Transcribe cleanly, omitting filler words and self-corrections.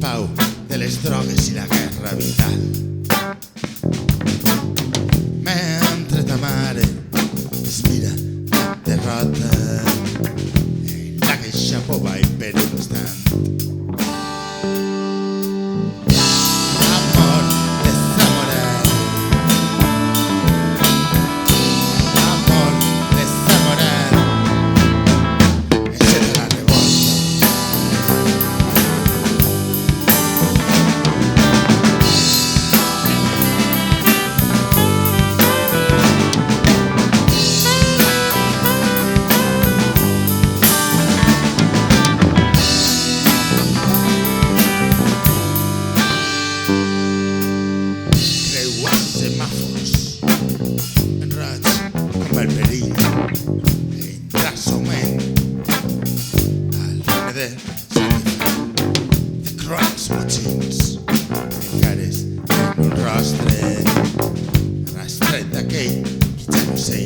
pau de les drogues i la guerra vital. Mentre ta mare es mira la derrota, la queixa pova i per un instant. Amor desamorat, amor desamorat, enceta la revolta. Semàfors en raig amb el perill entre soment al remeder de cruels motxins encares en un rostre rastret d'aquell que ja no sé